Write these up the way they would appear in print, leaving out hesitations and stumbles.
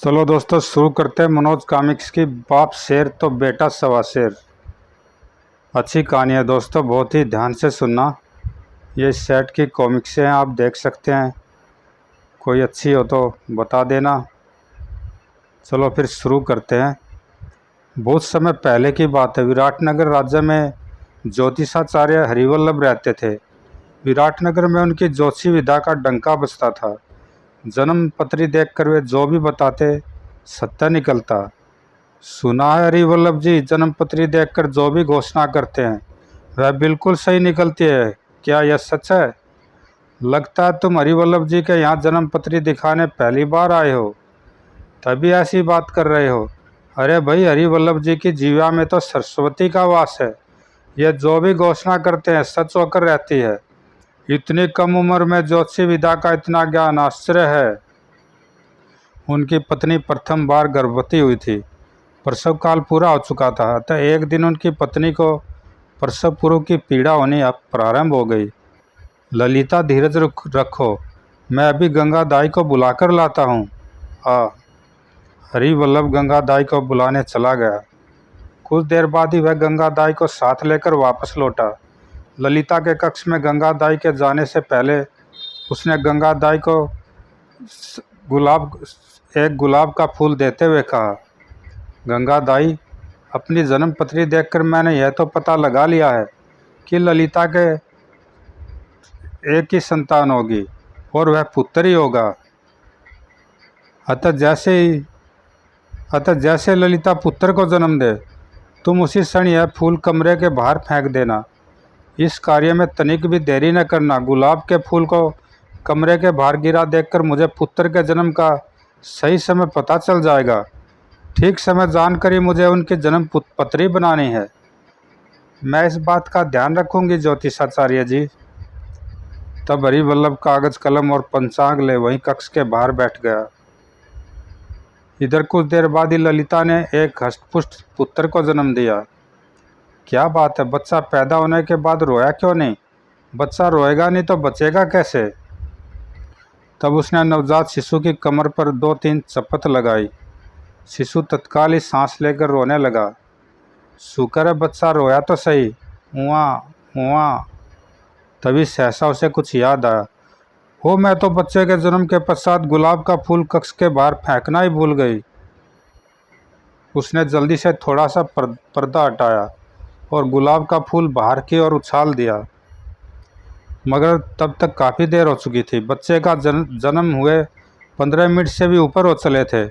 चलो दोस्तों शुरू करते हैं मनोज कॉमिक्स की बाप शेर तो बेटा सवा शेर। अच्छी कहानी है दोस्तों, बहुत ही ध्यान से सुनना। ये इस सेट की कॉमिक्स हैं, आप देख सकते हैं। कोई अच्छी हो तो बता देना। चलो फिर शुरू करते हैं। बहुत समय पहले की बात है, विराटनगर राज्य में ज्योतिषाचार्य हरिवल्लभ रहते थे। विराटनगर में उनकी ज्योतिषी विद्या का डंका बजता था। जन्म पत्री देखकर वे जो भी बताते सत्य निकलता। सुना है हरिवल्लभ जी जन्म पत्री देखकर जो भी घोषणा करते हैं वह बिल्कुल सही निकलती है। क्या यह सच है? लगता है तुम हरिवल्लभ जी के यहाँ जन्म पत्री दिखाने पहली बार आए हो, तभी ऐसी बात कर रहे हो। अरे भाई, हरिवल्लभ जी की जीवा में तो सरस्वती का वास है। यह जो भी घोषणा करते हैं सच होकर रहती है। इतनी कम उम्र में ज्योतिषी विद्या का इतना ज्ञान आश्चर्य है। उनकी पत्नी प्रथम बार गर्भवती हुई थी। प्रसव काल पूरा हो चुका था, अतः एक दिन उनकी पत्नी को प्रसव पूर्व की पीड़ा होनी अब प्रारंभ हो गई। ललिता, धीरज रखो, मैं अभी गंगादाई को बुलाकर लाता हूँ। हरिवल्लभ गंगादाई को बुलाने चला गया। कुछ देर बाद ही वह गंगादाई को साथ लेकर वापस लौटा। ललिता के कक्ष में गंगादाई के जाने से पहले उसने गंगादाई को गुलाब एक गुलाब का फूल देते हुए कहा, गंगादाई, अपनी जन्म पत्री देखकर मैंने यह तो पता लगा लिया है कि ललिता के एक ही संतान होगी और वह पुत्र ही होगा। अतः जैसे ललिता पुत्र को जन्म दे, तुम उसी क्षण यह फूल कमरे के बाहर फेंक देना। इस कार्य में तनिक भी देरी न करना। गुलाब के फूल को कमरे के बाहर गिरा देखकर मुझे पुत्र के जन्म का सही समय पता चल जाएगा। ठीक समय जानकर ही मुझे उनकी जन्म पत्री बनानी है। मैं इस बात का ध्यान रखूंगी ज्योतिषाचार्य जी। तब हरिवल्लभ कागज कलम और पंचांग ले वहीं कक्ष के बाहर बैठ गया। इधर कुछ देर बाद ही ललिता ने एक हष्टपुष्ट पुत्र को जन्म दिया। क्या बात है, बच्चा पैदा होने के बाद रोया क्यों नहीं? बच्चा रोएगा नहीं तो बचेगा कैसे? तब उसने नवजात शिशु की कमर पर 2-3 चपत लगाई। शिशु तत्काल ही सांस लेकर रोने लगा। शुक्र है बच्चा रोया तो सही। हुआ हुआ। तभी सहसा उसे कुछ याद आया। हो, मैं तो बच्चे के जन्म के पश्चात गुलाब का फूल कक्ष के बाहर फेंकना ही भूल गई। उसने जल्दी से थोड़ा सा पर्दा हटाया और गुलाब का फूल बाहर की ओर उछाल दिया। मगर तब तक काफ़ी देर हो चुकी थी। बच्चे का जन्म हुए 15 मिनट से भी ऊपर हो चले थे।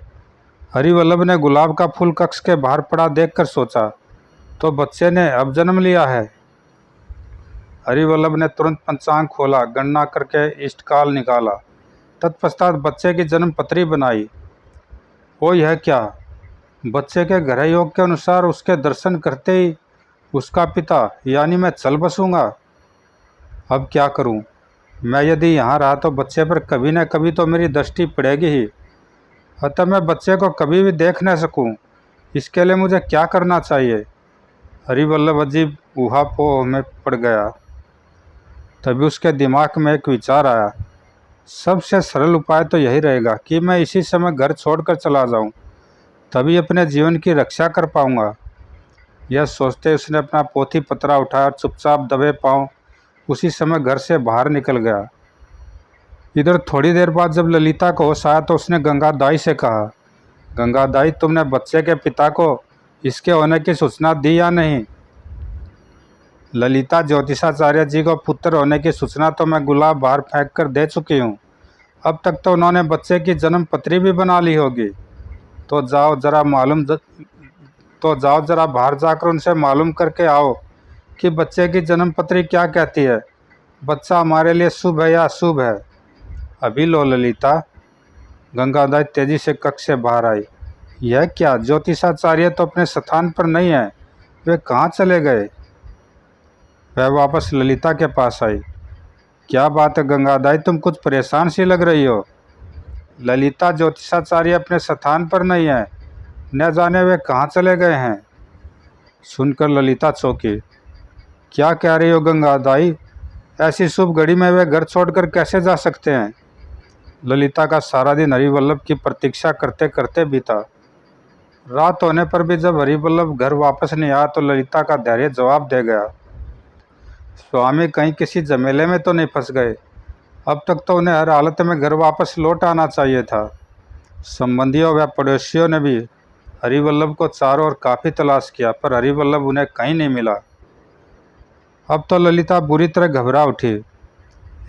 हरिवल्लभ ने गुलाब का फूल कक्ष के बाहर पड़ा देखकर सोचा, तो बच्चे ने अब जन्म लिया है। हरिवल्लभ ने तुरंत पंचांग खोला, गणना करके इष्टकाल निकाला। तत्पश्चात बच्चे की जन्म पत्री बनाई। ओ यह क्या! बच्चे के ग्रह योग के अनुसार उसके दर्शन करते ही उसका पिता यानी मैं चल बसूंगा। अब क्या करूं? मैं यदि यहाँ रहा तो बच्चे पर कभी न कभी तो मेरी दृष्टि पड़ेगी ही। अतः मैं बच्चे को कभी भी देख न सकूं, इसके लिए मुझे क्या करना चाहिए? हरिवल्लभ अजीब ऊहापोह में पड़ गया। तभी उसके दिमाग में एक विचार आया। सबसे सरल उपाय तो यही रहेगा कि मैं इसी समय घर छोड़कर चला जाऊं, तभी अपने जीवन की रक्षा कर पाऊंगा। यह सोचते उसने अपना पोथी पत्रा उठाया और चुपचाप दबे पांव उसी समय घर से बाहर निकल गया। इधर थोड़ी देर बाद जब ललिता को होश आया तो उसने गंगादाई से कहा, गंगादाई, तुमने बच्चे के पिता को इसके होने की सूचना दी या नहीं? ललिता, ज्योतिषाचार्य जी को पुत्र होने की सूचना तो मैं गुलाब बाहर फेंक कर दे चुकी हूँ। अब तक तो उन्होंने बच्चे की जन्म पत्री भी बना ली होगी। तो जाओ जरा बाहर जाकर उनसे मालूम करके आओ कि बच्चे की जन्म पत्री क्या कहती है। बच्चा हमारे लिए शुभ है या अशुभ है। अभी लो ललिता। गंगादाई तेजी से कक्ष से बाहर आई। यह क्या! ज्योतिषाचार्य तो अपने स्थान पर नहीं है, वे कहाँ चले गए? वह वापस ललिता के पास आई। क्या बात है गंगादाई, तुम कुछ परेशान सी लग रही हो। ललिता, ज्योतिषाचार्य अपने स्थान पर नहीं है, न जाने वे कहाँ चले गए हैं। सुनकर ललिता चौंकी। क्या कह रही हो गंगादाई? ऐसी शुभ घड़ी में वे घर छोड़कर कैसे जा सकते हैं? ललिता का सारा दिन हरिवल्लभ की प्रतीक्षा करते करते बीता। रात होने पर भी जब हरिवल्लभ घर वापस नहीं आया तो ललिता का धैर्य जवाब दे गया, स्वामी कहीं किसी झमेले में तो नहीं फंस गए। अब तक तो उन्हें हर हालत में घर वापस लौट आना चाहिए था। संबंधियों व पड़ोसियों ने भी हरिवल्लभ को चारों ओर काफ़ी तलाश किया, पर हरिवल्लभ उन्हें कहीं नहीं मिला। अब तो ललिता बुरी तरह घबरा उठी।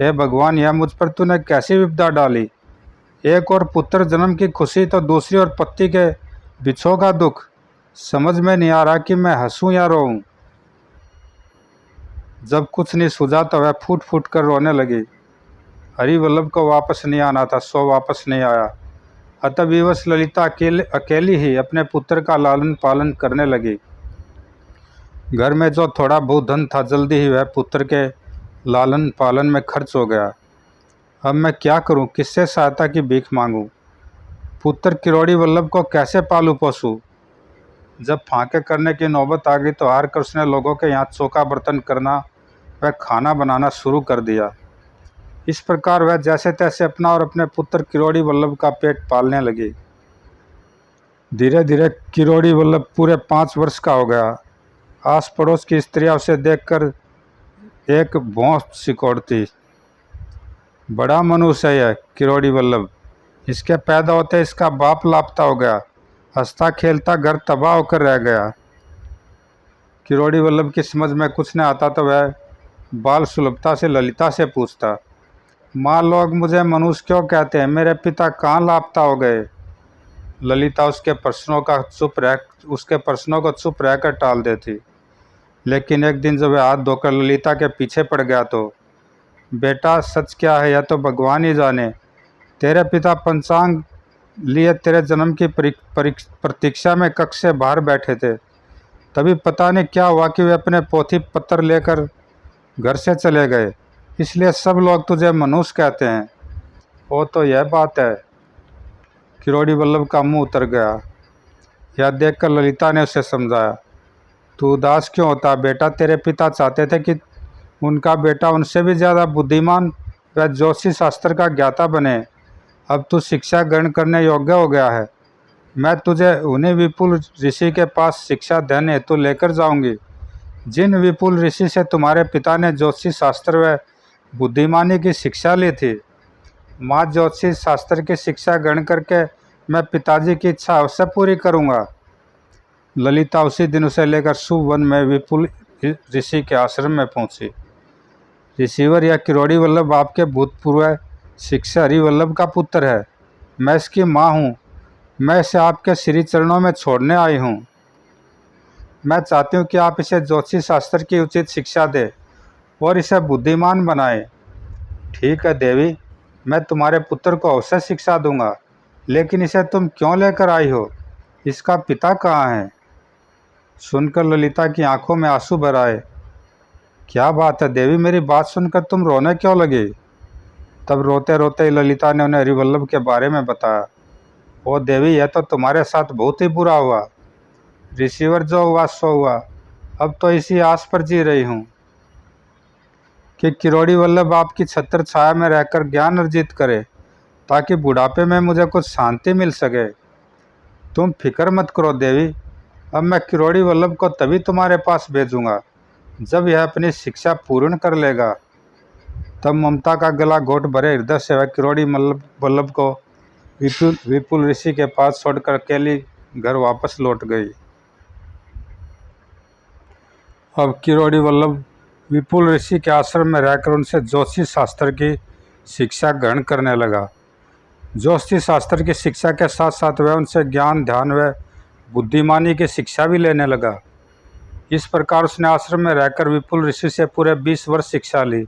हे भगवान, यह मुझ पर तूने कैसी विपदा डाली। एक और पुत्र जन्म की खुशी तो दूसरी ओर पति के बिछोह का दुख। समझ में नहीं आ रहा कि मैं हंसूं या रोऊं। जब कुछ नहीं सूझा तो वह फूट फूट कर रोने लगी। हरिवल्लभ को वापस नहीं आना था, सो वापस नहीं आया। अतः विवश ललिता अकेली ही अपने पुत्र का लालन पालन करने लगी। घर में जो थोड़ा बहुत धन था जल्दी ही वह पुत्र के लालन पालन में खर्च हो गया। अब मैं क्या करूं, किससे सहायता की भीख मांगूं? पुत्र किरोड़ी वल्लभ को कैसे पालू पोसूं? जब फांके करने की नौबत आ गई तो हार कर उसने लोगों के यहाँ चौका बर्तन करना व खाना बनाना शुरू कर दिया। इस प्रकार वह जैसे तैसे अपना और अपने पुत्र किरोड़ी वल्लभ का पेट पालने लगी। धीरे धीरे किरोड़ी वल्लभ पूरे 5 वर्ष का हो गया। आस पड़ोस की स्त्रियां उसे देखकर एक भौं सिकोड़ती, बड़ा मनुष्य है यह किरोड़ी वल्लभ, इसके पैदा होते इसका बाप लापता हो गया, हंसता खेलता घर तबाह होकर रह गया। किरोड़ी वल्लभ की समझ में कुछ न आता तो वह बाल सुलभता से ललिता से पूछता, माँ, लोग मुझे मनुष्य क्यों कहते हैं? मेरे पिता कहाँ लापता हो गए? ललिता उसके प्रश्नों को चुप रहकर टाल देती। लेकिन एक दिन जब वह हाथ धोकर ललिता के पीछे पड़ गया तो, बेटा, सच क्या है यह तो भगवान ही जाने। तेरे पिता पंचांग लिए तेरे जन्म की प्रतीक्षा में कक्ष से बाहर बैठे थे। तभी पता नहीं क्या हुआ कि वे अपने पोथी पत्र लेकर घर से चले गए, इसलिए सब लोग तुझे मनुष्य कहते हैं। वो तो यह बात है। किरोड़ी वल्लभ का मुंह उतर गया। यह देखकर ललिता ने उसे समझाया, तू उदास क्यों होता बेटा? तेरे पिता चाहते थे कि उनका बेटा उनसे भी ज़्यादा बुद्धिमान व ज्योतिषी शास्त्र का ज्ञाता बने। अब तू शिक्षा ग्रहण करने योग्य हो गया है। मैं तुझे उन्हीं विपुल ऋषि के पास शिक्षा देने हेतु लेकर जाऊंगी, जिन विपुल ऋषि से तुम्हारे पिता ने ज्योतिषी शास्त्र व बुद्धिमानी की शिक्षा ली थी। माँ, ज्योतिषी शास्त्र की शिक्षा ग्रहण करके मैं पिताजी की इच्छा अवश्य पूरी करूँगा। ललिता उसी दिन उसे लेकर शुभ वन में विपुल ऋषि के आश्रम में पहुँची। ऋषिवर, यह किरोड़ी वल्लभ आपके भूतपूर्व शिष्य हरिवल्लभ का पुत्र है। मैं इसकी माँ हूँ। मैं इसे आपके श्री चरणों में छोड़ने आई हूँ। मैं चाहती हूँ कि आप इसे ज्योतिषी शास्त्र की उचित शिक्षा दें और इसे बुद्धिमान बनाएं। ठीक है देवी, मैं तुम्हारे पुत्र को अवश्य शिक्षा दूंगा, लेकिन इसे तुम क्यों लेकर आई हो? इसका पिता कहाँ है? सुनकर ललिता की आंखों में आंसू भर आए। क्या बात है देवी, मेरी बात सुनकर तुम रोने क्यों लगी? तब रोते रोते ललिता ने उन्हें हरिवल्लभ के बारे में बताया। ओ देवी, यह तो तुम्हारे साथ बहुत ही बुरा हुआ। ऋषिवर, जो हुआ सो हुआ। अब तो इसी आस पर जी रही हूँ कि किरोड़ी वल्लभ आपकी छत्र छाया में रहकर ज्ञान अर्जित करे, ताकि बुढ़ापे में मुझे कुछ शांति मिल सके। तुम फिक्र मत करो देवी, अब मैं किरोड़ी वल्लभ को तभी तुम्हारे पास भेजूंगा जब यह अपनी शिक्षा पूर्ण कर लेगा। तब ममता का गला घोट भरे हृदय से वह किरोड़ी वल्लभ को विपुल ऋषि के पास छोड़कर अकेली घर वापस लौट गई। अब किरोड़ी वल्लभ विपुल ऋषि के आश्रम में रहकर उनसे ज्योतिषी शास्त्र की शिक्षा ग्रहण करने लगा। ज्योतिषी शास्त्र की शिक्षा के साथ साथ वह उनसे ज्ञान, ध्यान व बुद्धिमानी की शिक्षा भी लेने लगा। इस प्रकार उसने आश्रम में रहकर विपुल ऋषि से पूरे 20 वर्ष शिक्षा ली।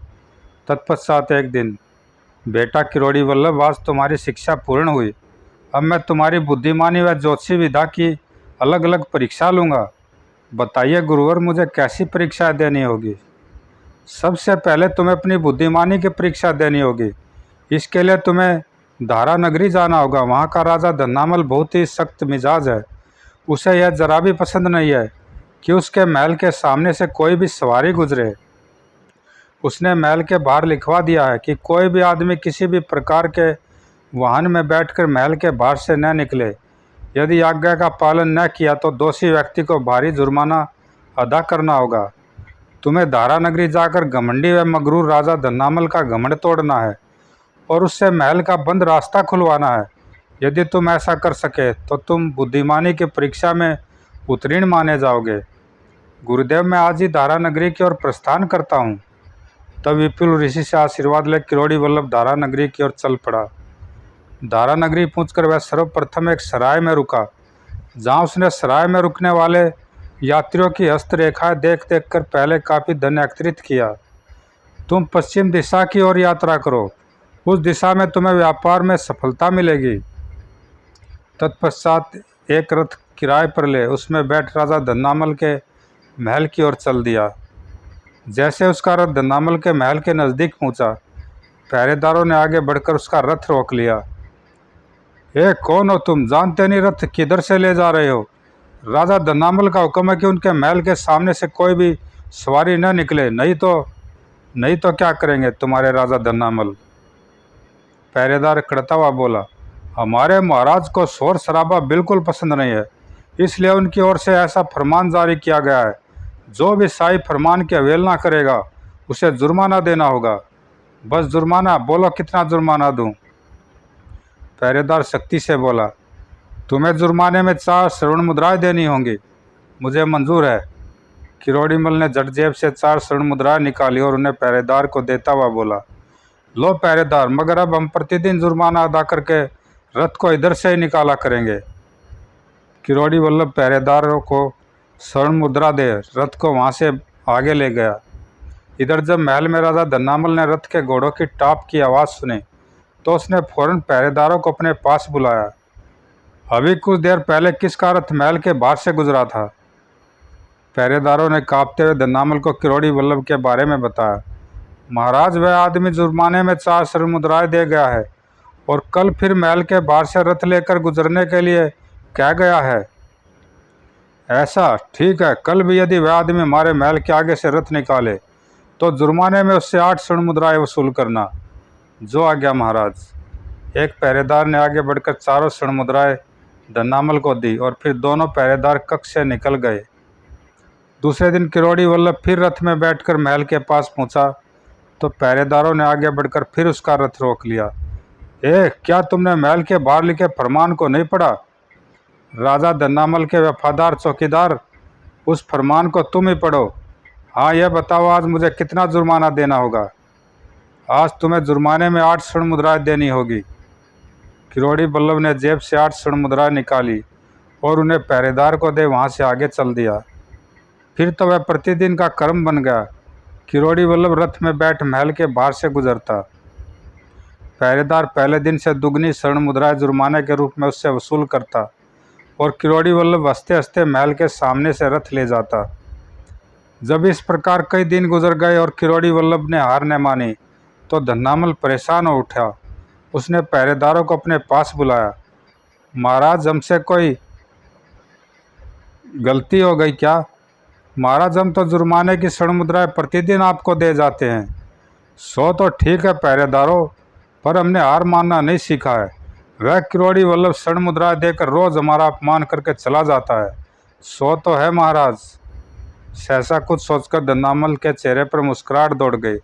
तत्पश्चात एक दिन, बेटा किरोड़ी वल्लभ, आज तुम्हारी शिक्षा पूर्ण हुई। अब मैं तुम्हारी बुद्धिमानी व ज्योतिषी विद्या की अलग अलग परीक्षा लूँगा। बताइए गुरुवर, मुझे कैसी परीक्षा देनी होगी? सबसे पहले तुम्हें अपनी बुद्धिमानी की परीक्षा देनी होगी। इसके लिए तुम्हें धारा नगरी जाना होगा। वहाँ का राजा धन्नामल बहुत ही सख्त मिजाज है। उसे यह जरा भी पसंद नहीं है कि उसके महल के सामने से कोई भी सवारी गुजरे। उसने महल के बाहर लिखवा दिया है कि कोई भी आदमी किसी भी प्रकार के वाहन में बैठकर महल के बाहर से न निकले। यदि आज्ञा का पालन न किया तो दोषी व्यक्ति को भारी जुर्माना अदा करना होगा। तुम्हें धारा नगरी जाकर घमंडी व मगरूर राजा धन्नामल का घमंड तोड़ना है और उससे महल का बंद रास्ता खुलवाना है। यदि तुम ऐसा कर सके तो तुम बुद्धिमानी की परीक्षा में उत्तीर्ण माने जाओगे। गुरुदेव, मैं आज ही धारा नगरी की ओर प्रस्थान करता हूँ। तब विपुल ऋषि से आशीर्वाद ले किरोड़ी वल्लभ धारा नगरी की ओर चल पड़ा। धारा नगरी पहुंचकर वह सर्वप्रथम एक सराय में रुका, जहाँ उसने सराय में रुकने वाले यात्रियों की हस्तरेखाएं देख देख कर पहले काफ़ी धन एकत्रित किया। तुम पश्चिम दिशा की ओर यात्रा करो, उस दिशा में तुम्हें व्यापार में सफलता मिलेगी। तत्पश्चात एक रथ किराए पर ले उसमें बैठ राजा धन्नामल के महल की ओर चल दिया। जैसे उसका रथ धन्नामल के महल के नज़दीक पहुंचा, पहरेदारों ने आगे बढ़कर उसका रथ रोक लिया। कौन हो तुम? जानते नहीं रथ किधर से ले जा रहे हो? राजा धन्नामल का हुक्म है कि उनके महल के सामने से कोई भी सवारी न निकले, नहीं तो क्या करेंगे तुम्हारे राजा धन्नामल? पहरेदार कड़ता हुआ बोला, हमारे महाराज को शोर शराबा बिल्कुल पसंद नहीं है, इसलिए उनकी ओर से ऐसा फरमान जारी किया गया है। जो भी शाही फरमान की अवहेलना करेगा उसे जुर्माना देना होगा। बस जुर्माना? बोलो कितना जुर्माना दूं? पहरेदार सख्ती से बोला, तुम्हें जुर्माने में 4 स्वर्ण मुद्राएं देनी होंगी। मुझे मंजूर है। किरोड़ीमल ने झट जेब से 4 स्वर्ण मुद्राएं निकाली और उन्हें पहरेदार को देता हुआ बोला, लो पहरेदार, मगर अब हम प्रतिदिन जुर्माना अदा करके रथ को इधर से ही निकाला करेंगे। किरोड़ी वल्लभ पहरेदारों को स्वर्ण मुद्रा दे रथ को वहाँ से आगे ले गया। इधर जब महल में राजा धन्नामल ने रथ के घोड़ों की टाप की आवाज़ सुनी तो उसने फौरन पहरेदारों को अपने पास बुलाया। अभी कुछ देर पहले किसका रथ महल के बाहर से गुजरा था? पहरेदारों ने कांपते हुए धन्नामल को किरोड़ी वल्लभ के बारे में बताया। महाराज, वह आदमी जुर्माने में 4 स्वर्ण मुद्राएं दे गया है और कल फिर महल के बाहर से रथ लेकर गुजरने के लिए कह गया है। ऐसा? ठीक है, कल भी यदि वह आदमी हमारे महल के आगे से रथ निकाले तो जुर्माने में उससे 8 स्वर्ण मुद्राएं वसूल करना। जो आज्ञा महाराज। एक पहरेदार ने आगे बढ़कर 4 स्वर्ण मुद्राएं धन्नामल को दी और फिर दोनों पहरेदार कक्ष से निकल गए। दूसरे दिन किरोड़ी वल्लभ फिर रथ में बैठकर महल के पास पहुंचा तो पहरेदारों ने आगे बढ़कर फिर उसका रथ रोक लिया। क्या तुमने महल के बाहर लिखे फरमान को नहीं पढ़ा? राजा धन्नामल के वफादार चौकीदार, उस फरमान को तुम ही पढ़ो। हाँ, यह बताओ आज मुझे कितना जुर्माना देना होगा? आज तुम्हें जुर्माने में 8 स्वर्ण मुद्राएं देनी होगी। किरोड़ी वल्लभ ने जेब से 8 स्वर्ण मुद्राएं निकाली और उन्हें पहरेदार को दे वहाँ से आगे चल दिया। फिर तो वह प्रतिदिन का कर्म बन गया। किरोड़ी वल्लभ रथ में बैठ महल के बाहर से गुजरता। पहरेदार पहले दिन से दुगनी स्वर्ण मुद्राएं जुर्माने के रूप में उससे वसूल करता और किरोड़ी वल्लभ हंसते हंसते महल के सामने से रथ ले जाता। जब इस प्रकार कई दिन गुजर गए और किरोड़ी वल्लभ ने हार न मानी तो धन्नामल परेशान हो उठा। उसने पहरेदारों को अपने पास बुलाया। महाराज, हमसे कोई गलती हो गई क्या? महाराज, हम तो जुर्माने की स्वर्ण मुद्राएं प्रतिदिन आपको दे जाते हैं। सो तो ठीक है पहरेदारों, पर हमने हार मानना नहीं सीखा है। वह किरोड़ी वल्लभ स्वर्ण मुद्राएं देकर रोज हमारा अपमान करके चला जाता है। सो तो है महाराज। सहसा कुछ सोचकर धन्नामल के चेहरे पर मुस्कुराहट दौड़ गई।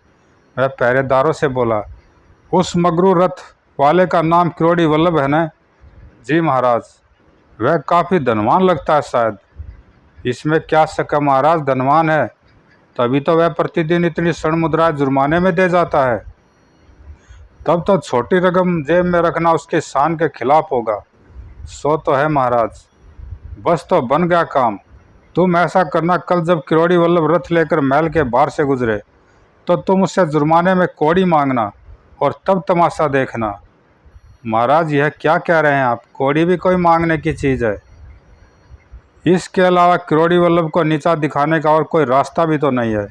वह पहरेदारों से बोला, उस मगरू रथ वाले का नाम किरोड़ी वल्लभ है न? जी महाराज। वह काफ़ी धनवान लगता है शायद। इसमें क्या शक है महाराज, धनवान है, तभी तो वह प्रतिदिन इतनी स्वर्ण मुद्राएं जुर्माने में दे जाता है। तब तो छोटी रकम जेब में रखना उसके शान के खिलाफ होगा। सो तो है महाराज। बस तो बन गया काम। तुम ऐसा करना, कल जब किरोड़ी वल्लभ रथ लेकर महल के बाहर से गुजरे तो तुम उससे जुर्माने में कौड़ी मांगना और तब तमाशा देखना। महाराज, यह क्या कह रहे हैं आप? कौड़ी भी कोई मांगने की चीज़ है? इसके अलावा किरोड़ी वल्लभ को नीचा दिखाने का और कोई रास्ता भी तो नहीं है।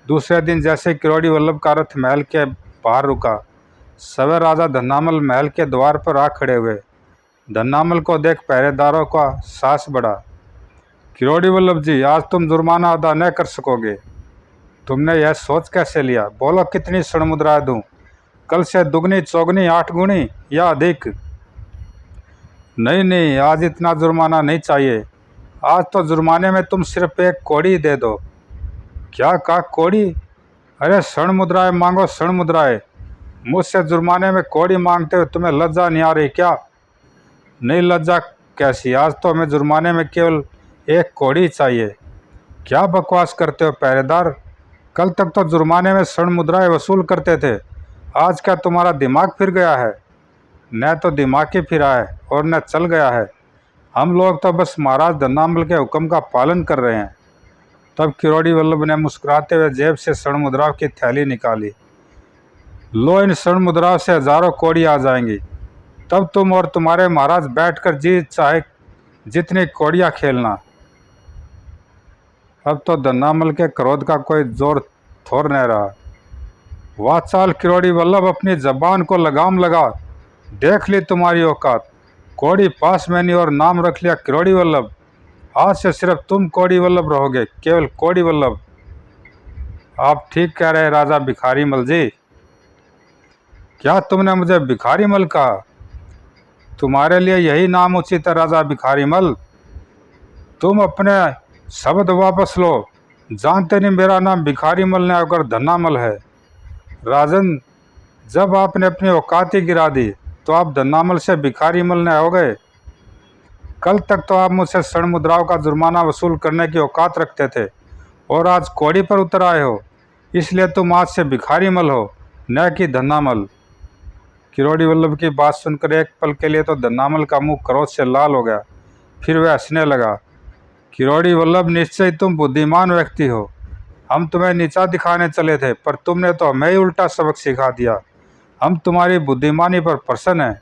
दूसरे दिन जैसे किरोड़ी वल्लभ का रथ महल के बाहर रुका, सवे राजा धन्नामल महल के द्वार पर आ खड़े हुए। धन्नामल को देख पहरेदारों का साहस बढ़ा। किरोड़ी वल्लभ जी, आज तुम जुर्माना अदा न कर सकोगे। तुमने यह सोच कैसे लिया? बोलो कितनी स्वर्ण मुद्राएं दूं? कल से दुगनी चौगनी 8 गुनी या अधिक। नहीं नहीं, आज इतना जुर्माना नहीं चाहिए। आज तो जुर्माने में तुम सिर्फ एक कौड़ी दे दो। क्या कहा, कौड़ी? अरे स्वर्ण मुद्राएं मांगो, स्वर्ण मुद्राएं। मुझसे जुर्माने में कौड़ी मांगते हुए तुम्हें लज्जा नहीं आ रही क्या? नहीं लज्जा कैसी, आज तो हमें जुर्माने में केवल एक कौड़ी चाहिए। क्या बकवास करते हो पहरेदार? कल तक तो जुर्माने में स्वर्ण मुद्राएं वसूल करते थे, आज क्या तुम्हारा दिमाग फिर गया है? न तो दिमाग ही फिरा है और न चल गया है। हम लोग तो बस महाराज धन्नामल के हुक्म का पालन कर रहे हैं। तब किरोड़ी वल्लभ ने मुस्कुराते हुए जेब से स्वर्ण मुद्राओं की थैली निकाली। लो, इन स्वर्ण मुद्राओं से हजारों कौड़ी आ जाएंगी। तब तुम और तुम्हारे महाराज बैठकर जी चाहे जितनी कौड़ियाँ खेलना। अब तो धन्नामल के क्रोध का कोई जोर थोर नहीं रहा। वाह चाल किरोड़ी वल्लभ, अपनी जबान को लगाम लगा। देख ली तुम्हारी औकात। कौड़ी पास में नहीं और नाम रख लिया किरोड़ी वल्लभ। आज से सिर्फ तुम कौड़ी वल्लभ रहोगे, केवल कौड़ी वल्लभ। आप ठीक कह रहे राजा भिखारी मल जी। क्या तुमने मुझे भिखारी मल कहा? तुम्हारे लिए यही नाम उचित है राजा भिखारी मल। तुम अपने शब्द वापस लो। जानते नहीं मेरा नाम भिखारी मल ने होकर धन्नामल है। राजन, जब आपने अपनी औकात ही गिरा दी तो आप धन्नामल से भिखारी मल ने हो गए। कल तक तो आप मुझसे स्वर्ण मुद्राओं का जुर्माना वसूल करने की औकात रखते थे और आज कौड़ी पर उतर आए हो, इसलिए तुम आज से भिखारी मल हो, न कि धन्नामल। किरोड़ी वल्लभ की बात सुनकर एक पल के लिए तो धन्नामल का मुंह क्रोध से लाल हो गया, फिर वह हंसने लगा। किरोड़ी वल्लभ, निश्चय तुम बुद्धिमान व्यक्ति हो। हम तुम्हें नीचा दिखाने चले थे, पर तुमने तो हमें ही उल्टा सबक सिखा दिया। हम तुम्हारी बुद्धिमानी पर प्रसन्न हैं।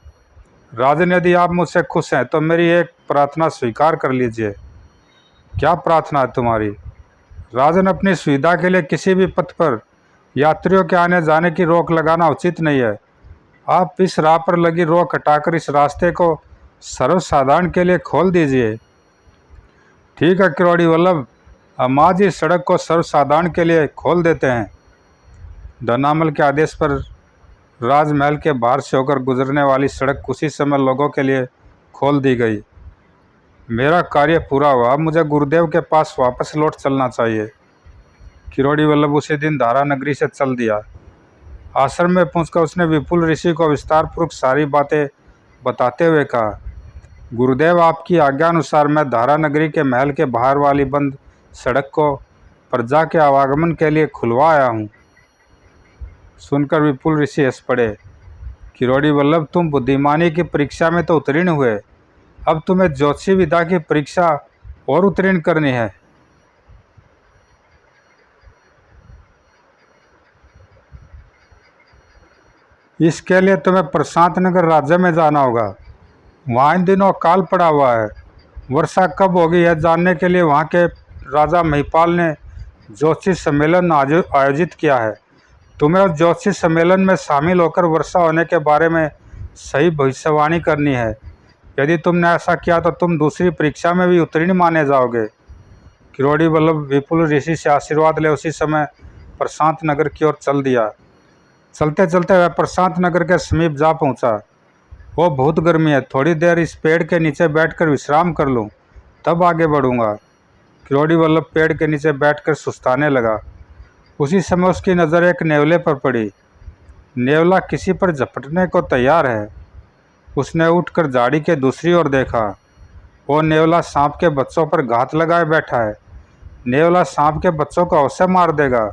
राजन, यदि आप मुझसे खुश हैं तो मेरी एक प्रार्थना स्वीकार कर लीजिए। क्या प्रार्थना है तुम्हारी? राजन, अपनी सुविधा के लिए किसी भी पथ पर यात्रियों के आने जाने की रोक लगाना उचित नहीं है। आप इस राह पर लगी रोक हटाकर इस रास्ते को सर्वसाधारण के लिए खोल दीजिए। ठीक है किरोड़ी वल्लभ, हम आज इस सड़क को सर्वसाधारण के लिए खोल देते हैं। धन्नामल के आदेश पर राजमहल के बाहर से होकर गुजरने वाली सड़क उसी समय लोगों के लिए खोल दी गई। मेरा कार्य पूरा हुआ, अब मुझे गुरुदेव के पास वापस लौट चलना चाहिए। किरोड़ी वल्लभ उसी दिन धारा नगरी से चल दिया। आश्रम में पहुंचकर उसने विपुल ऋषि को विस्तारपूर्वक सारी बातें बताते हुए कहा, गुरुदेव, आपकी आज्ञा अनुसार मैं धारा नगरी के महल के बाहर वाली बंद सड़क को प्रजा के आवागमन के लिए खुलवा आया हूँ। सुनकर विपुल ऋषि हंस पड़े। किरोड़ी वल्लभ, तुम बुद्धिमानी की परीक्षा में तो उत्तीर्ण हुए, अब तुम्हें ज्योतिषी विद्या की परीक्षा और उत्तीर्ण करनी है। इसके लिए तुम्हें प्रशांत नगर राज्य में जाना होगा। वहाँ इन दिनों अकाल पड़ा हुआ है। वर्षा कब होगी यह जानने के लिए वहाँ के राजा महिपाल ने ज्योतिषी सम्मेलन आयोजित किया है। तुम्हें उस ज्योतिषी सम्मेलन में शामिल होकर वर्षा होने के बारे में सही भविष्यवाणी करनी है। यदि तुमने ऐसा किया तो तुम दूसरी परीक्षा में भी उत्तीर्ण माने जाओगे। किरोड़ी वल्लभ विपुल ऋषि से आशीर्वाद ले उसी समय प्रशांत नगर की ओर चल दिया। चलते चलते वह प्रशांत नगर के समीप जा पहुंचा। वो बहुत गर्मी है, थोड़ी देर इस पेड़ के नीचे बैठकर विश्राम कर लूं, तब आगे बढ़ूंगा। किरोड़ी वल्लभ पेड़ के नीचे बैठकर सुस्ताने लगा। उसी समय उसकी नज़र एक नेवले पर पड़ी। नेवला किसी पर झपटने को तैयार है। उसने उठकर झाड़ी के दूसरी ओर देखा। वो नेवला सांप के बच्चों पर घात लगाए बैठा है। नेवला सांप के बच्चों को अवश्य मार देगा।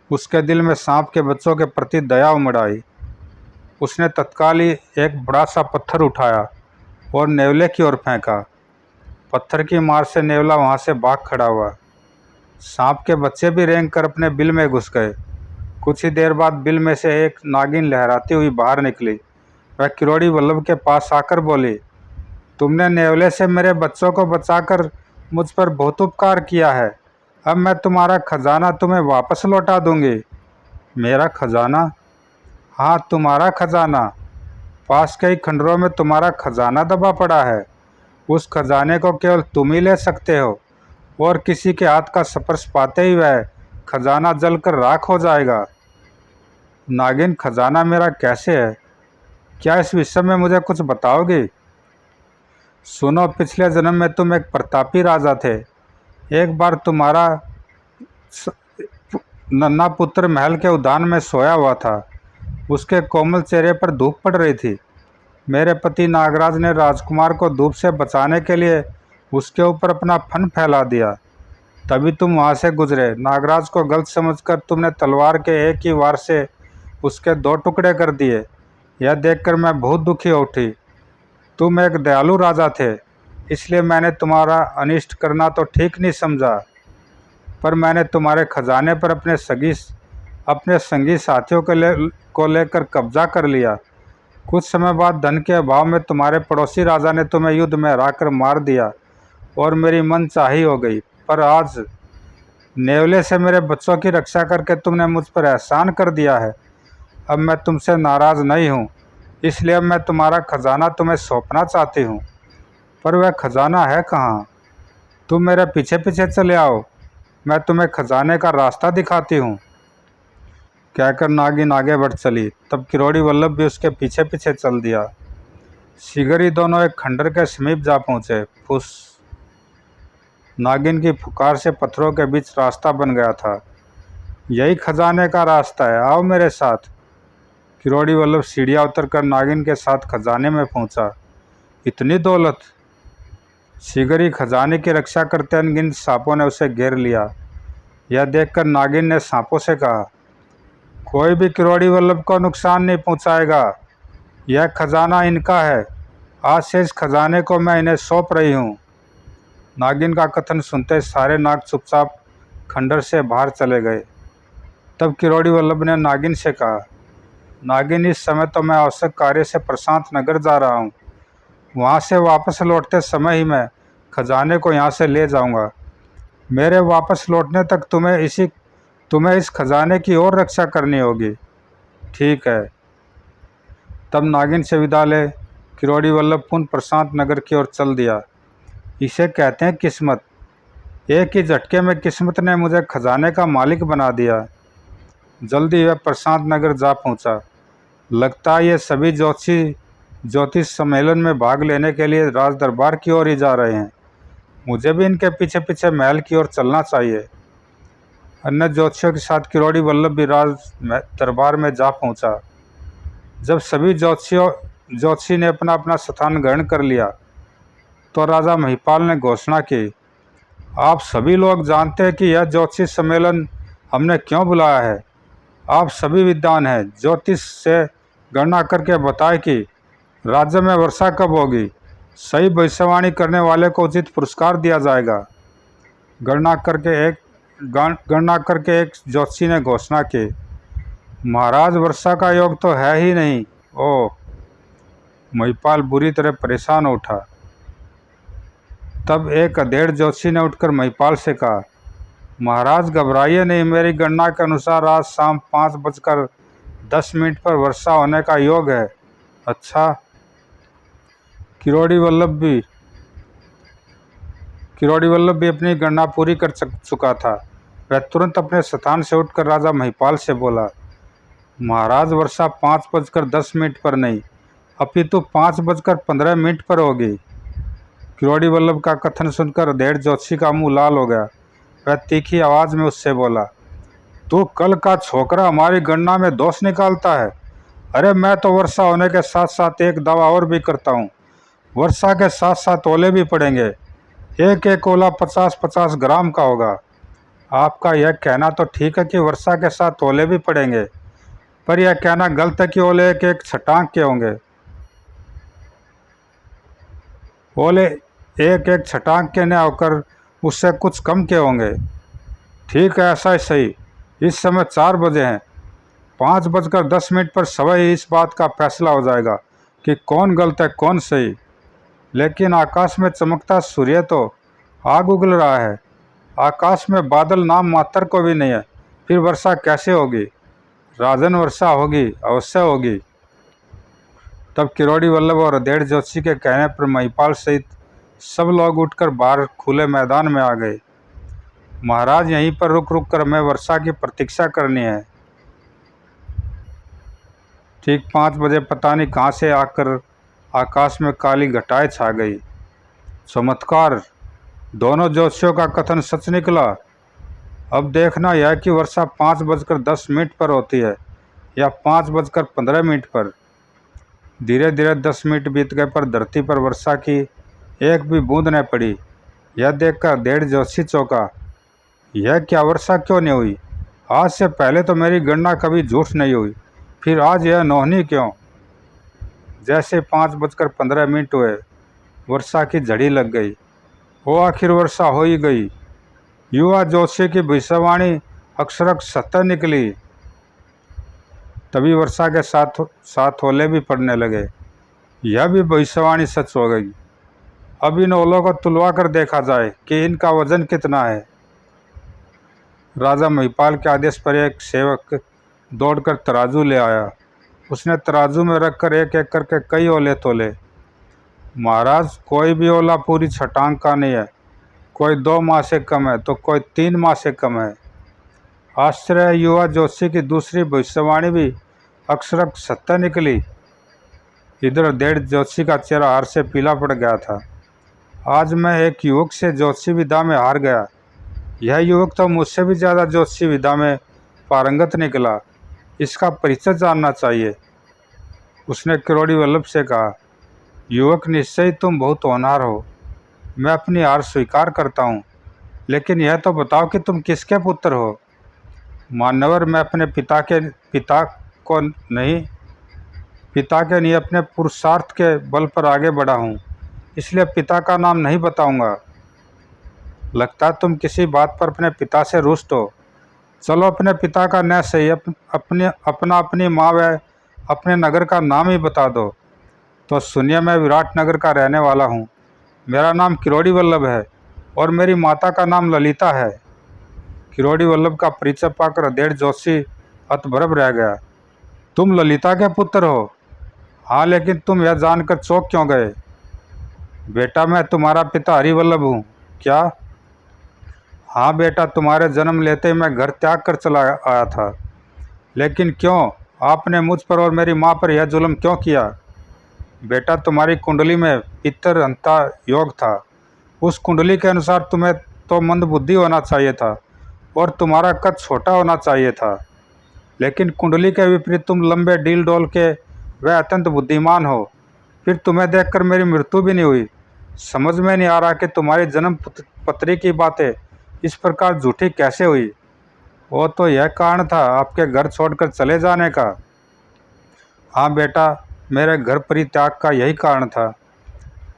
उसके दिल में सांप के बच्चों के प्रति दया उमड़ आई। उसने तत्काल ही एक बड़ा सा पत्थर उठाया और नेवले की ओर फेंका। पत्थर की मार से नेवला वहाँ से भाग खड़ा हुआ। सांप के बच्चे भी रेंग कर अपने बिल में घुस गए। कुछ ही देर बाद बिल में से एक नागिन लहराती हुई बाहर निकली। वह किरोड़ी वल्लभ के पास आकर बोली, तुमने नेवले से मेरे बच्चों को बचाकर मुझ पर बहुत उपकार किया है। अब मैं तुम्हारा खजाना तुम्हें वापस लौटा दूंगी। मेरा खजाना? हाँ, तुम्हारा खजाना। पास के ही खंडरों में तुम्हारा खजाना दबा पड़ा है। उस खजाने को केवल तुम ही ले सकते हो और किसी के हाथ का स्पर्श पाते ही वह खजाना जलकर राख हो जाएगा। नागिन, खजाना मेरा कैसे है? क्या इस विषय में मुझे कुछ बताओगे? सुनो, पिछले जन्म में तुम एक प्रतापी राजा थे। एक बार तुम्हारा स- नन्हा पुत्र महल के उद्यान में सोया हुआ था। उसके कोमल चेहरे पर धूप पड़ रही थी। मेरे पति नागराज ने राजकुमार को धूप से बचाने के लिए उसके ऊपर अपना फन फैला दिया। तभी तुम वहां से गुजरे। नागराज को गलत समझकर तुमने तलवार के एक ही वार से उसके 2 टुकड़े कर दिए। यह देखकर मैं बहुत दुखी हो उठी। तुम एक दयालु राजा थे, इसलिए मैंने तुम्हारा अनिष्ट करना तो ठीक नहीं समझा। पर मैंने तुम्हारे खजाने पर अपने संगी साथियों को लेकर कब्जा कर लिया। कुछ समय बाद धन के अभाव में तुम्हारे पड़ोसी राजा ने तुम्हें युद्ध में हराकर मार दिया और मेरी मनचाही हो गई। पर आज नेवले से मेरे बच्चों की रक्षा करके तुमने मुझ पर एहसान कर दिया है। अब मैं तुमसे नाराज़ नहीं हूँ, इसलिए अब मैं तुम्हारा खजाना तुम्हें सौंपना चाहती हूँ। पर वह खजाना है कहाँ? तुम मेरे पीछे पीछे चले आओ, मैं तुम्हें खजाने का रास्ता दिखाती हूँ। कहकर नागिन आगे बढ़ चली। तब किरोड़ी वल्लभ भी उसके पीछे पीछे चल दिया। शीघ्र ही दोनों एक खंडर के समीप जा पहुंचे। फुस! नागिन की पुकार से पत्थरों के बीच रास्ता बन गया था। यही खजाने का रास्ता है, आओ मेरे साथ। किरोड़ी वल्लभ सीढ़ियाँ उतरकर नागिन के साथ खजाने में पहुंचा। इतनी दौलत! शीघ्र ही खजाने की रक्षा करते अनगिनत सांपों ने उसे घेर लिया। यह देखकर नागिन ने सांपों से कहा, कोई भी किरोड़ी वल्लभ को नुकसान नहीं पहुंचाएगा। यह खजाना इनका है। आज से इस खजाने को मैं इन्हें सौंप रही हूँ। नागिन का कथन सुनते सारे नाग चुपचाप खंडर से बाहर चले गए। तब किरोड़ी वल्लभ ने नागिन से कहा, नागिन, इस समय तो मैं आवश्यक कार्य से प्रशांत नगर जा रहा हूँ। वहाँ से वापस लौटते समय ही मैं खजाने को यहाँ से ले जाऊँगा। मेरे वापस लौटने तक तुम्हें इस खजाने की और रक्षा करनी होगी। ठीक है। तब नागिन से विदा ले किरोड़ी वल्लभ पुनः प्रशांत नगर की ओर चल दिया। इसे कहते हैं किस्मत। एक ही झटके में किस्मत ने मुझे खजाने का मालिक बना दिया। जल्दी वह प्रशांत नगर जा पहुंचा। लगता है ये सभी ज्योतिष सम्मेलन में भाग लेने के लिए राज दरबार की ओर ही जा रहे हैं। मुझे भी इनके पीछे पीछे महल की ओर चलना चाहिए। अन्य ज्योतिषियों के साथ किरोड़ी वल्लभ भी राज दरबार में जा पहुंचा। जब सभी ज्योतिषी ने अपना अपना स्थान ग्रहण कर लिया तो राजा महिपाल ने घोषणा की, आप सभी लोग जानते हैं कि यह ज्योतिष सम्मेलन हमने क्यों बुलाया है। आप सभी विद्वान हैं, ज्योतिष से गणना करके बताएं कि राज्य में वर्षा कब होगी। सही भविष्यवाणी करने वाले को उचित पुरस्कार दिया जाएगा। गणना करके एक ज्योतिषी ने घोषणा की, महाराज, वर्षा का योग तो है ही नहीं। ओह! महिपाल बुरी तरह परेशान हो उठा। तब एक अधेड़ ज्योतिषी ने उठकर महिपाल से कहा, महाराज, घबराइए नहीं, मेरी गणना के अनुसार आज शाम 5:10 पर वर्षा होने का योग है। अच्छा। किरोड़ी वल्लभ भी अपनी गणना पूरी कर चुका था। वह तुरंत अपने स्थान से उठकर राजा महिपाल से बोला, महाराज, वर्षा 5:10 पर नहीं, अपितु 5:15 पर होगी। किरोड़ी वल्लभ का कथन सुनकर अधेड़ ज्योतिषी का मुंह लाल हो गया। वह तीखी आवाज में उससे बोला, तू कल का छोकरा हमारी गणना में दोष निकालता है। अरे, मैं तो वर्षा होने के साथ साथ एक दावा और भी करता हूँ। वर्षा के साथ साथ ओले भी पड़ेंगे। एक एक ओला 50-50 ग्राम का होगा। आपका यह कहना तो ठीक है कि वर्षा के साथ ओले भी पड़ेंगे, पर यह कहना गलत है कि ओले एक एक छटांग के होंगे। ओले एक एक छटांग के न होकर उससे कुछ कम के होंगे। ठीक है, ऐसा ही सही। इस समय 4 बजे हैं। 5:10 पर सुबह ही इस बात का फैसला हो जाएगा कि कौन गलत है कौन सही। लेकिन आकाश में चमकता सूर्य तो आग उगल रहा है। आकाश में बादल नाम मात्र को भी नहीं है, फिर वर्षा कैसे होगी? राजन, वर्षा होगी, अवश्य होगी। तब किरोड़ी वल्लभ और अधेड़ ज्योतिषी के कहने पर महिपाल सहित सब लोग उठकर बाहर खुले मैदान में आ गए। महाराज, यहीं पर रुक कर हमें वर्षा की प्रतीक्षा करनी है। ठीक 5 बजे पता नहीं कहाँ से आकर आकाश में काली घटाएं छा गई। चमत्कार, दोनों ज्योतिषियों का कथन सच निकला। अब देखना यह कि वर्षा 5:10 पर होती है या 5:15 पर। धीरे धीरे 10 मिनट बीत गए पर धरती पर वर्षा की एक भी बूंद न पड़ी। यह देखकर डेढ़ ज्योतिषी चौंका। यह क्या, वर्षा क्यों नहीं हुई? आज से पहले तो मेरी गणना कभी झूठ नहीं हुई, फिर आज यह नौहनी क्यों? जैसे 5:15 हुए, वर्षा की झड़ी लग गई। वो आखिर वर्षा हो ही गई। युवा ज्योतिषी की भविष्यवाणी अक्षरक सत्य निकली। तभी वर्षा के साथ ओले भी पड़ने लगे। यह भी भविष्यवाणी सच हो गई। अब इन ओलों को तुलवा कर देखा जाए कि इनका वजन कितना है। राजा महिपाल के आदेश पर एक सेवक दौड़कर तराजू ले आया। उसने तराजू में रखकर एक एक करके कई ओले तोले। महाराज, कोई भी ओला पूरी छटांग का नहीं है। कोई 2 माह से कम है तो कोई 3 माह से कम है। आश्चर्य, युवा ज्योतिषी की दूसरी भविष्यवाणी भी अक्षरक सत्य निकली। इधर डेढ़ ज्योतिषी का चेहरा हार से पीला पड़ गया था। आज मैं एक युवक से ज्योतिषी विद्या में हार गया। यह युवक तो मुझसे भी ज़्यादा ज्योतिषी विद्या में पारंगत निकला। इसका परिचय जानना चाहिए। उसने किरोड़ी वल्लभ से कहा। युवक, निश्चय तुम बहुत होनहार हो। मैं अपनी हार स्वीकार करता हूँ, लेकिन यह तो बताओ कि तुम किसके पुत्र हो? मान्यवर, मैं अपने पिता के नहीं अपने पुरुषार्थ के बल पर आगे बढ़ा हूँ, इसलिए पिता का नाम नहीं बताऊंगा। लगता है तुम किसी बात पर अपने पिता से रुष्ट हो। चलो अपने पिता का न सही अपनी माँ व अपने नगर का नाम ही बता दो। तो सुनिए, मैं विराट नगर का रहने वाला हूँ। मेरा नाम किरोड़ी वल्लभ है और मेरी माता का नाम ललिता है। किरोड़ी वल्लभ का परिचय पाकर डेढ़ ज्योतिषी हतभम्ब रह गया। तुम ललिता के पुत्र हो? हाँ, लेकिन तुम यह जानकर चौंक क्यों गए? बेटा, मैं तुम्हारा पिता हरिवल्लभ हूँ। क्या? हाँ बेटा, तुम्हारे जन्म लेते ही मैं घर त्याग कर चला आया था। लेकिन क्यों? आपने मुझ पर और मेरी माँ पर यह जुल्म क्यों किया? बेटा, तुम्हारी कुंडली में पितर हंता योग था। उस कुंडली के अनुसार तुम्हें तो मंदबुद्धि होना चाहिए था और तुम्हारा कद छोटा होना चाहिए था। लेकिन कुंडली के विपरीत तुम लंबे डील डोल के वह अत्यंत बुद्धिमान हो। फिर तुम्हें देखकर मेरी मृत्यु भी नहीं हुई। समझ में नहीं आ रहा कि तुम्हारी जन्म पत्री की बातें इस प्रकार झूठी कैसे हुई। वो तो यह कारण था आपके घर छोड़कर चले जाने का। हाँ बेटा, मेरे घर परित्याग का यही कारण था।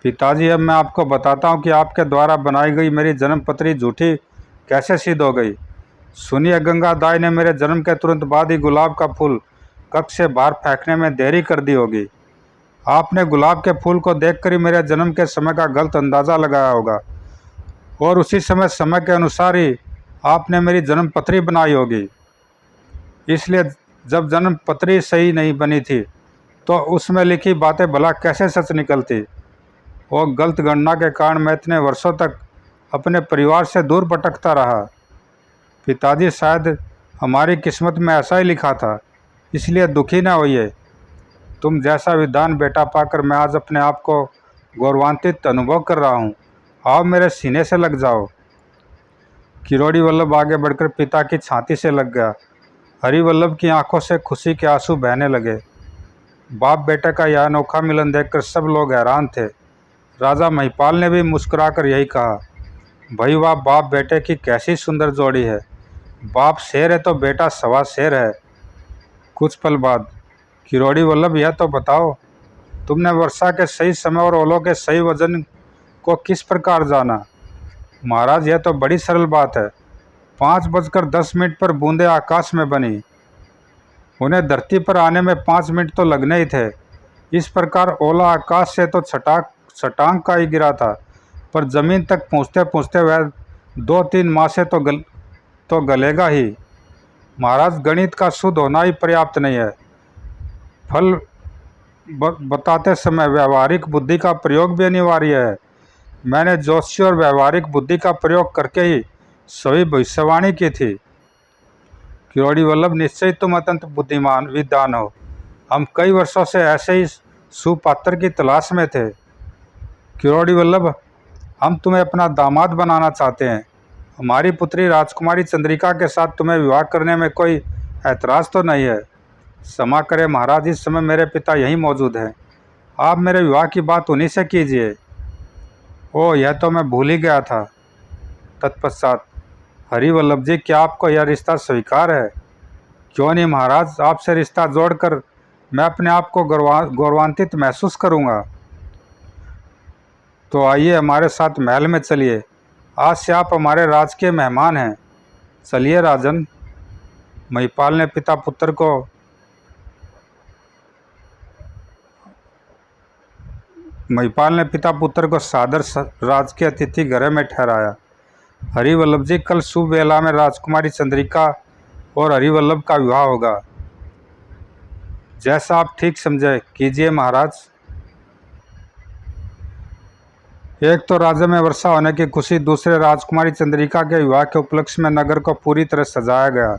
पिताजी, अब मैं आपको बताता हूँ कि आपके द्वारा बनाई गई मेरी जन्म पत्री झूठी कैसे सिद्ध हो गई। सुनिए, गंगा दाई ने मेरे जन्म के तुरंत बाद ही गुलाब का फूल कक्ष से बाहर फेंकने में देरी कर दी होगी। आपने गुलाब के फूल को देखकर ही मेरे जन्म के समय का गलत अंदाज़ा लगाया होगा और उसी समय के अनुसार ही आपने मेरी जन्म पत्री बनाई होगी। इसलिए जब जन्म पत्री सही नहीं बनी थी तो उसमें लिखी बातें भला कैसे सच निकलती। वो गलत गणना के कारण मैं इतने वर्षों तक अपने परिवार से दूर भटकता रहा। पिताजी, शायद हमारी किस्मत में ऐसा ही लिखा था, इसलिए दुखी न होइए। तुम जैसा विद्वान बेटा पाकर मैं आज अपने आप को गौरवान्वित अनुभव कर रहा हूँ। आओ मेरे सीने से लग जाओ। किरोड़ी वल्लभ आगे बढ़कर पिता की छाती से लग गया। हरिवल्लभ की आंखों से खुशी के आंसू बहने लगे। बाप बेटे का यह अनोखा मिलन देखकर सब लोग हैरान थे। राजा महिपाल ने भी मुस्कुराकर यही कहा, भाई वाह, बाप बेटे की कैसी सुंदर जोड़ी है। बाप शेर है तो बेटा सवा शेर है। कुछ पल बाद, किरोड़ी वल्लभ, यह तो बताओ, तुमने वर्षा के सही समय और ओलों के सही वजन को किस प्रकार जाना? महाराज, यह तो बड़ी सरल बात है। 5:10 पर बूंदें आकाश में बनी। उन्हें धरती पर आने में 5 मिनट तो लगने ही थे। इस प्रकार ओला आकाश से तो छटांग का ही गिरा था, पर जमीन तक पहुँचते पहुँचते वह 2-3 माह से तो गलेगा ही। महाराज, गणित का शुद्ध होना ही पर्याप्त नहीं है। फल बताते समय व्यवहारिक बुद्धि का प्रयोग भी अनिवार्य है। मैंने ज्योतिषी और व्यवहारिक बुद्धि का प्रयोग करके ही सभी भविष्यवाणी की थी। किरोड़ी वल्लभ, निश्चय तुम अत्यंत बुद्धिमान विद्वान हो। हम कई वर्षों से ऐसे ही सुपात्र की तलाश में थे। किरोड़ी वल्लभ, हम तुम्हें अपना दामाद बनाना चाहते हैं। हमारी पुत्री राजकुमारी चंद्रिका के साथ तुम्हें विवाह करने में कोई ऐतराज़ तो नहीं है? क्षमा करें महाराज, इस समय मेरे पिता यहीं मौजूद हैं। आप मेरे विवाह की बात उन्हीं से कीजिए। ओह, यह तो मैं भूल ही गया था। तत्पश्चात, हरिवल्लभ जी, क्या आपको यह रिश्ता स्वीकार है? क्यों नहीं महाराज, आपसे रिश्ता जोड़कर मैं अपने आप को गौरवान्वित महसूस करूँगा। तो आइए हमारे साथ महल में चलिए। आज से आप हमारे राज के मेहमान हैं। चलिए राजन। महिपाल ने पिता पुत्र को सादर राज के अतिथि गृह में ठहराया। हरिवल्लभ जी, कल शुभ वेला में राजकुमारी चंद्रिका और हरिवल्लभ का विवाह होगा। जैसा आप ठीक समझे कीजिए महाराज। एक तो राज्य में वर्षा होने की खुशी, दूसरे राजकुमारी चंद्रिका के विवाह के उपलक्ष्य में नगर को पूरी तरह सजाया गया।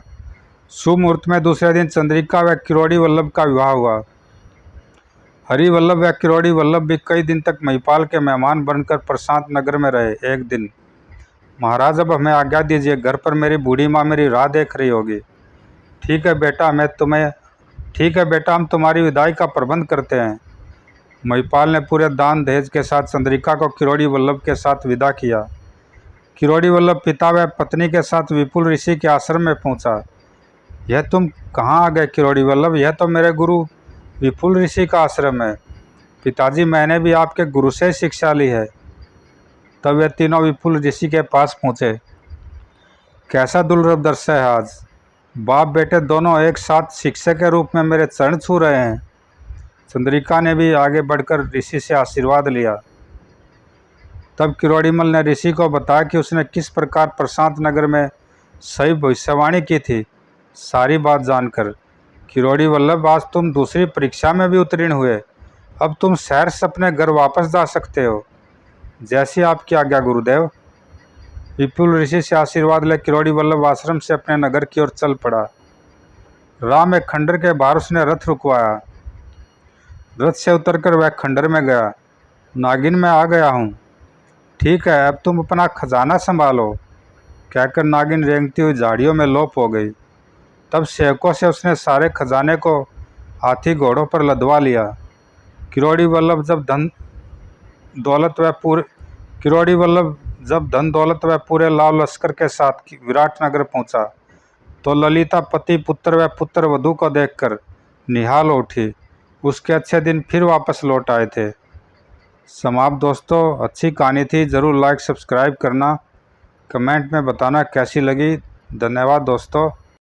शुभ मुहूर्त में दूसरे दिन चंद्रिका व किरोड़ी वल्लभ का विवाह हुआ। हरिवल्लभ व किरोड़ी वल्लभ भी कई दिन तक महिपाल के मेहमान बनकर प्रशांत नगर में रहे। एक दिन, महाराज अब हमें आज्ञा दीजिए, घर पर मेरी बूढ़ी माँ मेरी राह देख रही होगी। ठीक है बेटा, हम तुम्हारी विदाई का प्रबंध करते हैं। महिपाल ने पूरे दान दहेज के साथ चंद्रिका को किरोड़ी वल्लभ के साथ विदा किया। किरोड़ी वल्लभ पिता व पत्नी के साथ विपुल ऋषि के आश्रम में पहुंचा। यह तुम कहाँ आ गए किरोड़ी वल्लभ? यह तो मेरे गुरु विपुल ऋषि का आश्रम है। पिताजी, मैंने भी आपके गुरु से शिक्षा ली है। तब वे तीनों विपुल ऋषि के पास पहुँचे। कैसा दुर्लभ दृश्य है आज। बाप बेटे दोनों एक साथ शिक्षक के रूप में मेरे चरण छू रहे हैं। चंद्रिका ने भी आगे बढ़कर ऋषि से आशीर्वाद लिया। तब किरोड़ीमल ने ऋषि को बताया कि उसने किस प्रकार प्रशांत नगर में सही भविष्यवाणी की थी। सारी बात जानकर, किरोड़ी वल्लभ, आज तुम दूसरी परीक्षा में भी उत्तीर्ण हुए। अब तुम शहर से अपने घर वापस जा सकते हो। जैसी आपकी आज्ञा गुरुदेव। विपुल ऋषि से आशीर्वाद ले किरोड़ी वल्लभ आश्रम से अपने नगर की ओर चल पड़ा। राह में खंडर के बाहर उसने रथ रुकवाया। रथ से उतरकर वह खंडर में गया। नागिन, मैं आ गया हूँ। ठीक है, अब तुम अपना खजाना संभालो, कहकर नागिन रेंगती हुई झाड़ियों में लोप हो गई। तब सेवकों से उसने सारे खजाने को हाथी घोड़ों पर लदवा लिया। किरोड़ी वल्लभ जब धन दौलत व पूरे लाव लश्कर के साथ विराटनगर पहुंचा, तो ललिता पति पुत्र व पुत्र वधू को देखकर निहाल उठी। उसके अच्छे दिन फिर वापस लौट आए थे। समाप्त दोस्तों। अच्छी कहानी थी। ज़रूर लाइक सब्सक्राइब करना, कमेंट में बताना कैसी लगी। धन्यवाद दोस्तों।